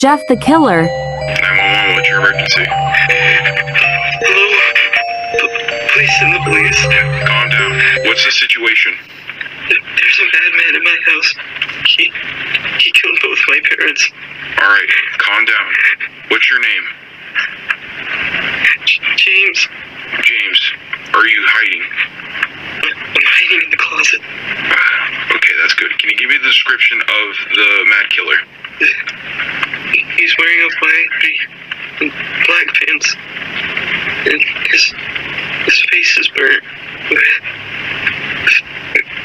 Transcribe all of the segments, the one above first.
Jeff the killer. 911, what's your emergency? Hello? Please send the police. Calm down. What's the situation? There's a madman in my house. He killed both my parents. Alright, calm down. What's your name? James. James, are you hiding? I'm hiding in the closet. Okay, that's good. Can you give me the description of the mad killer? He's wearing a white and black pants. And his face is burnt.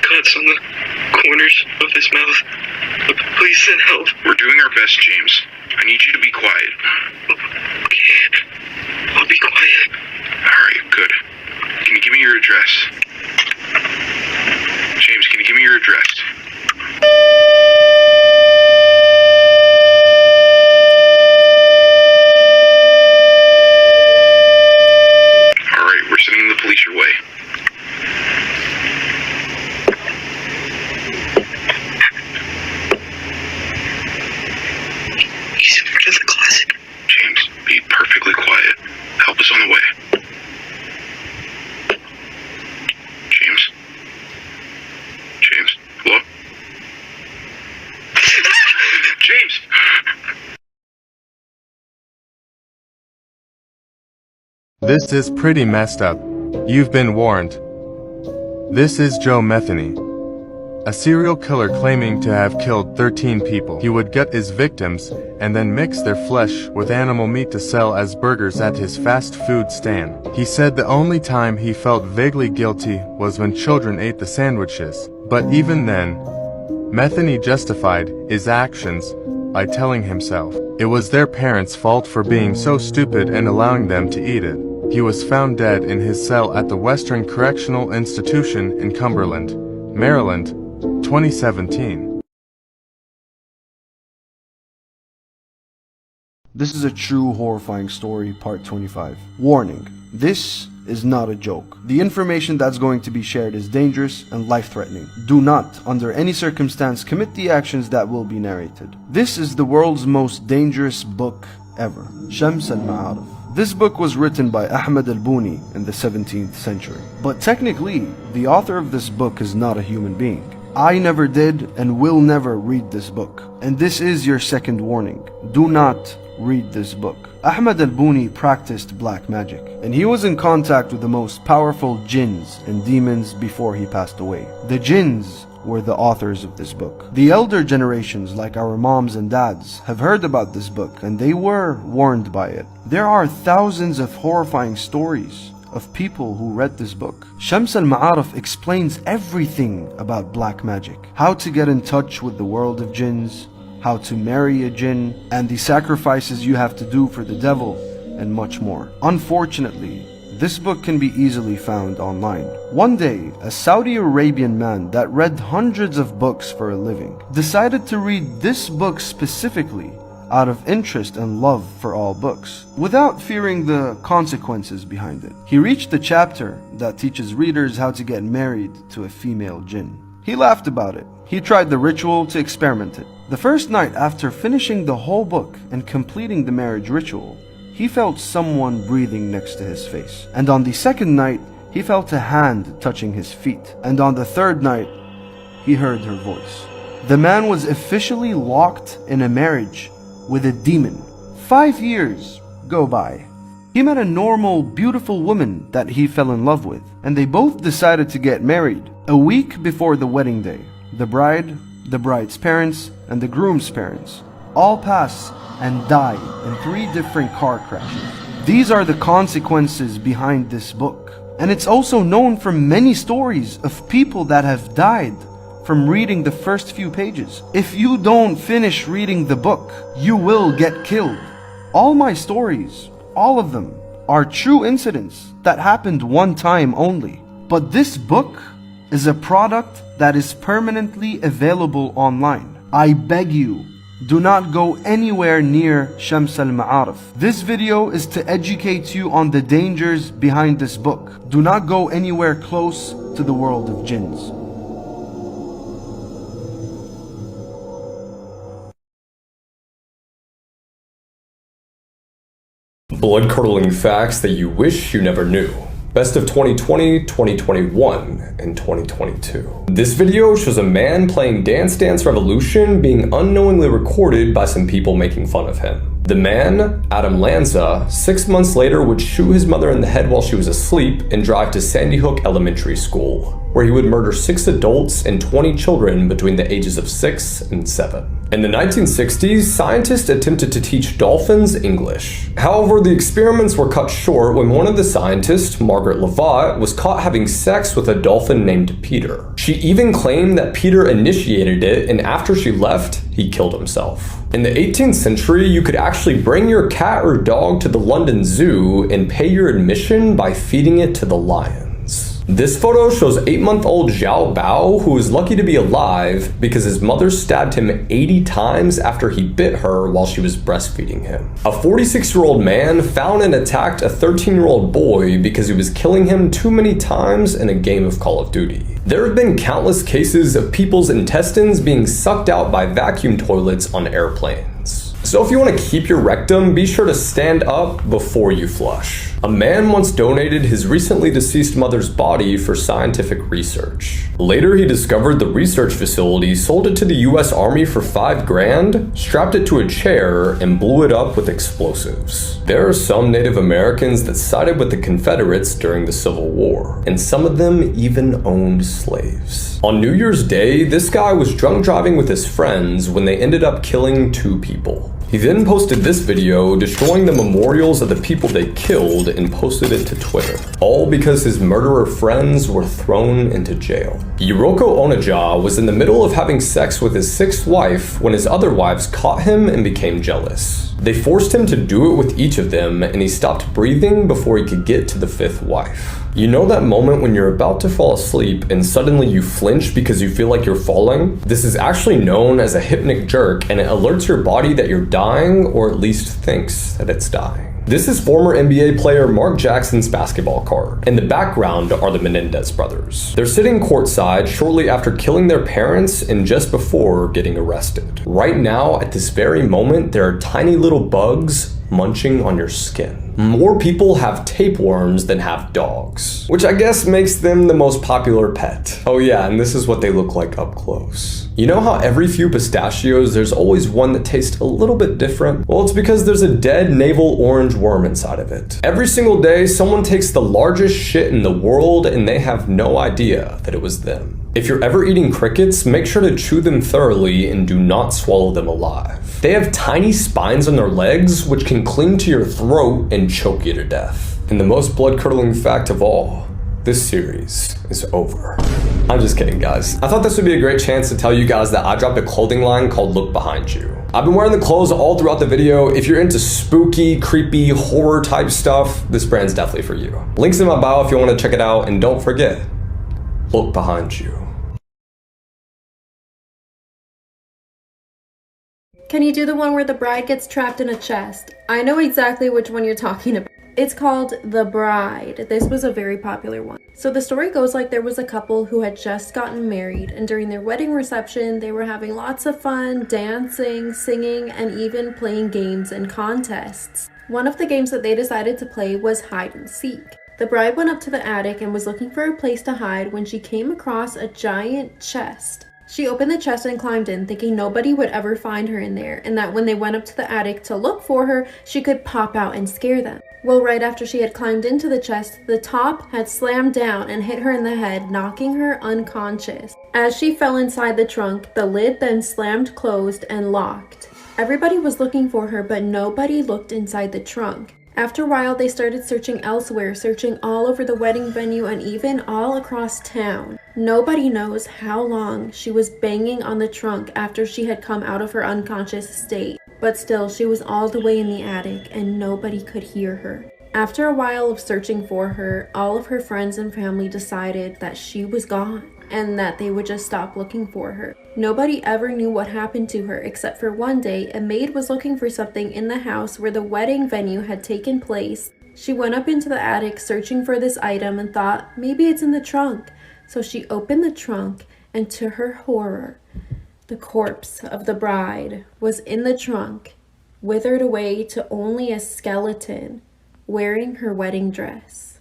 Cuts on the corners of his mouth. Please send help. We're doing our best, James. I need you to be quiet. Okay. I'll be quiet. Alright, good. Can you give me your address? James, can you give me your address? Alright, we're sending the police your way. He's in front of the closet. James, be perfectly quiet. Help is on the way. James? James? Hello? James! This is pretty messed up. You've been warned. This is Joe Metheny, a serial killer claiming to have killed 13 people. He would gut his victims and then mix their flesh with animal meat to sell as burgers at his fast food stand. He said the only time he felt vaguely guilty was when children ate the sandwiches. But even then, Metheny justified his actions by telling himself it was their parents' fault for being so stupid and allowing them to eat it. He was found dead in his cell at the Western Correctional Institution in Cumberland, Maryland, 2017. This is a true horrifying story, part 25. Warning, this is not a joke. The information that's going to be shared is dangerous and life-threatening. Do not, under any circumstance, commit the actions that will be narrated. This is the world's most dangerous book ever, Shams al-Ma'arif. This book was written by Ahmad al-Buni in the 17th century. But technically, the author of this book is not a human being. I never did and will never read this book. And this is your second warning. Do not read this book. Ahmad al-Buni practiced black magic, and he was in contact with the most powerful jinns and demons before he passed away. The jinns were the authors of this book. The elder generations, like our moms and dads, have heard about this book and they were warned by it. There are thousands of horrifying stories of people who read this book. Shams al-Ma'arif explains everything about black magic, how to get in touch with the world of jinns, how to marry a jinn, and the sacrifices you have to do for the devil, and much more. Unfortunately, this book can be easily found online. One day, a Saudi Arabian man that read hundreds of books for a living decided to read this book specifically out of interest and love for all books, without fearing the consequences behind it. He reached the chapter that teaches readers how to get married to a female jinn. He laughed about it. He tried the ritual to experiment it. The first night after finishing the whole book and completing the marriage ritual, he felt someone breathing next to his face. And on the second night, he felt a hand touching his feet. And on the third night, he heard her voice. The man was officially locked in a marriage with a demon. 5 years go by. He met a normal, beautiful woman that he fell in love with, and they both decided to get married. A week before the wedding day, the bride, the bride's parents, and the groom's parents all pass and die in 3 different car crashes. These are the consequences behind this book. And it's also known from many stories of people that have died from reading the first few pages. If you don't finish reading the book, you will get killed. All my stories, all of them, are true incidents that happened one time only. But this book is a product that is permanently available online. I beg you, do not go anywhere near Shams al-Ma'arif. This video is to educate you on the dangers behind this book. Do not go anywhere close to the world of jinns. Blood-curdling facts that you wish you never knew. Best of 2020, 2021, and 2022. This video shows a man playing Dance Dance Revolution being unknowingly recorded by some people making fun of him. The man, Adam Lanza, 6 months later would shoot his mother in the head while she was asleep and drive to Sandy Hook Elementary School, where he would murder 6 adults and 20 children between the ages of 6 and 7. In the 1960s, scientists attempted to teach dolphins English. However, the experiments were cut short when one of the scientists, Margaret Lavatt, was caught having sex with a dolphin named Peter. She even claimed that Peter initiated it, and after she left, he killed himself. In the 18th century, you could actually bring your cat or dog to the London Zoo and pay your admission by feeding it to the lions. This photo shows 8-month-old Xiao Bao, who is lucky to be alive because his mother stabbed him 80 times after he bit her while she was breastfeeding him. A 46-year-old man found and attacked a 13-year-old boy because he was killing him too many times in a game of Call of Duty. There have been countless cases of people's intestines being sucked out by vacuum toilets on airplanes. So if you want to keep your rectum, be sure to stand up before you flush. A man once donated his recently deceased mother's body for scientific research. Later, he discovered the research facility sold it to the US Army for $5 grand, strapped it to a chair, and blew it up with explosives. There are some Native Americans that sided with the Confederates during the Civil War, and some of them even owned slaves. On New Year's Day, this guy was drunk driving with his friends when they ended up killing 2 people. He then posted this video destroying the memorials of the people they killed and posted it to Twitter, all because his murderer friends were thrown into jail. Yuroko Onaja was in the middle of having sex with his 6th wife when his other wives caught him and became jealous. They forced him to do it with each of them, and he stopped breathing before he could get to the 5th wife. You know that moment when you're about to fall asleep and suddenly you flinch because you feel like you're falling? This is actually known as a hypnic jerk, and it alerts your body that you're dying, or at least thinks that it's dying. This is former NBA player Mark Jackson's basketball card. In the background are the Menendez brothers. They're sitting courtside shortly after killing their parents and just before getting arrested. Right now, at this very moment, there are tiny little bugs munching on your skin. More people have tapeworms than have dogs, which I guess makes them the most popular pet. Oh yeah, and this is what they look like up close. You know how every few pistachios there's always one that tastes a little bit different? Well, it's because there's a dead navel orange worm inside of it. Every single day, someone takes the largest shit in the world and they have no idea that it was them. If you're ever eating crickets, make sure to chew them thoroughly and do not swallow them alive. They have tiny spines on their legs which can cling to your throat and choke you to death. And the most blood-curdling fact of all, this series is over. I'm just kidding, guys. I thought this would be a great chance to tell you guys that I dropped a clothing line called Look Behind You. I've been wearing the clothes all throughout the video. If you're into spooky, creepy, horror type stuff, this brand's definitely for you. Links in my bio if you want to check it out, and don't forget, look behind you. Can you do the one where the bride gets trapped in a chest? I know exactly which one you're talking about. It's called The Bride. This was a very popular one. So the story goes like there was a couple who had just gotten married, and during their wedding reception, they were having lots of fun, dancing, singing, and even playing games and contests. One of the games that they decided to play was hide and seek. The bride went up to the attic and was looking for a place to hide when she came across a giant chest. She opened the chest and climbed in, thinking nobody would ever find her in there, and that when they went up to the attic to look for her, she could pop out and scare them. Well, right after she had climbed into the chest, the top had slammed down and hit her in the head, knocking her unconscious. As she fell inside the trunk, the lid then slammed closed and locked. Everybody was looking for her, but nobody looked inside the trunk. After a while, they started searching elsewhere, searching all over the wedding venue and even all across town. Nobody knows how long she was banging on the trunk after she had come out of her unconscious state. But still, she was all the way in the attic and nobody could hear her. After a while of searching for her, all of her friends and family decided that she was gone and that they would just stop looking for her. Nobody ever knew what happened to her except for one day, a maid was looking for something in the house where the wedding venue had taken place. She went up into the attic searching for this item and thought maybe it's in the trunk. So she opened the trunk, and to her horror, the corpse of the bride was in the trunk withered away to only a skeleton wearing her wedding dress.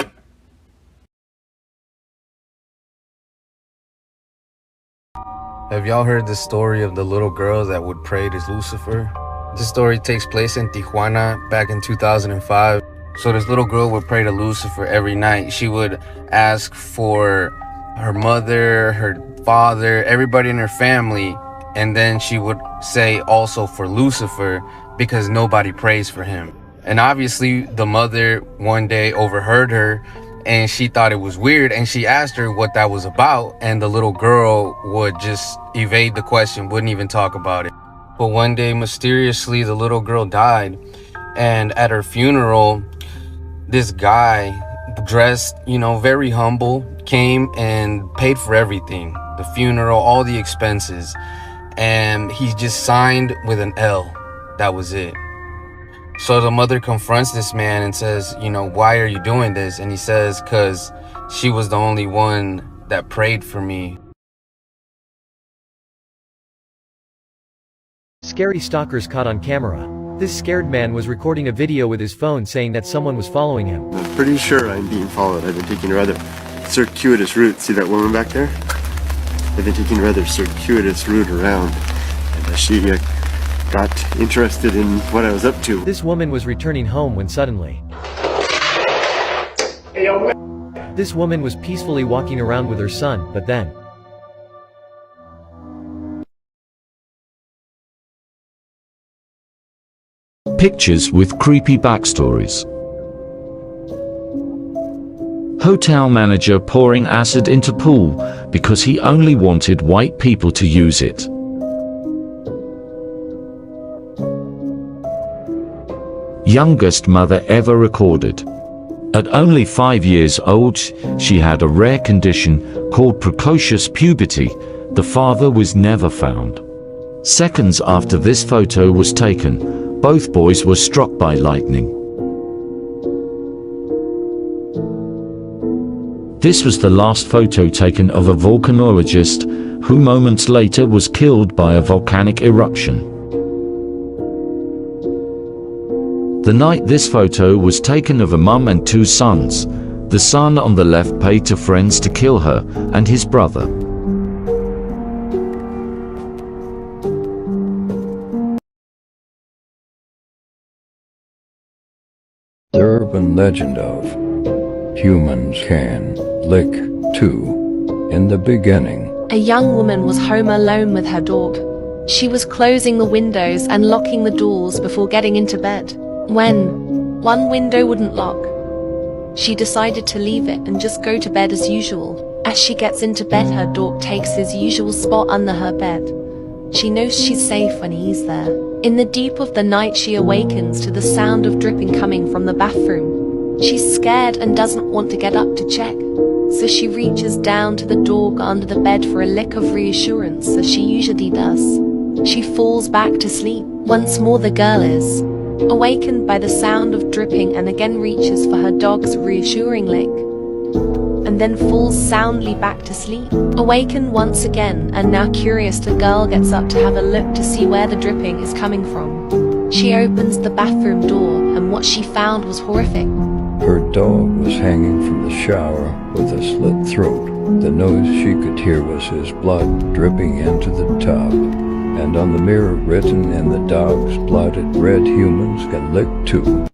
Have y'all heard the story of the little girl that would pray to Lucifer? This story takes place in Tijuana back in 2005. So this little girl would pray to Lucifer every night. She would ask for her mother, her father, everybody in her family, and then she would say also for Lucifer because nobody prays for him. And obviously the mother one day overheard her and she thought it was weird, and she asked her what that was about, and the little girl would just evade the question, wouldn't even talk about it. But one day, mysteriously, the little girl died, and at her funeral, this guy dressed, very humble, came and paid for everything, the funeral, all the expenses, and he just signed with an L. That was it. So the mother confronts this man and says, why are you doing this? And he says, because she was the only one that prayed for me. Scary stalkers caught on camera. This scared man was recording a video with his phone saying that someone was following him. I'm pretty sure I'm being followed. I've been taking a rather circuitous route. See that woman back there? I've been taking a rather circuitous route around. And she got interested in what I was up to. This woman was returning home when suddenly... This woman was peacefully walking around with her son, but then... Pictures with creepy backstories. Hotel manager pouring acid into pool because he only wanted white people to use it. Youngest mother ever recorded. At only 5 years old, she had a rare condition called precocious puberty. The father was never found. Seconds after this photo was taken, both boys were struck by lightning. This was the last photo taken of a volcanologist who moments later was killed by a volcanic eruption. The night this photo was taken of a mum and two sons, the son on the left paid to friends to kill her and his brother. The urban legend of humans can lick too. In the beginning, a young woman was home alone with her dog. She was closing the windows and locking the doors before getting into bed. When one window wouldn't lock, she decided to leave it and just go to bed as usual. As she gets into bed, her dog takes his usual spot under her bed. She knows she's safe when he's there. In the deep of the night, she awakens to the sound of dripping coming from the bathroom. She's scared and doesn't want to get up to check, so she reaches down to the dog under the bed for a lick of reassurance, as she usually does. She falls back to sleep. Once more the girl is awakened by the sound of dripping and again reaches for her dog's reassuring lick, and then falls soundly back to sleep. Awakened once again, and now curious, the girl gets up to have a look to see where the dripping is coming from. She opens the bathroom door, and what she found was horrific. her dog was hanging from the shower with a slit throat. The noise she could hear was his blood dripping into the tub. And on the mirror written in the dog's blood, it read, "Humans can lick too."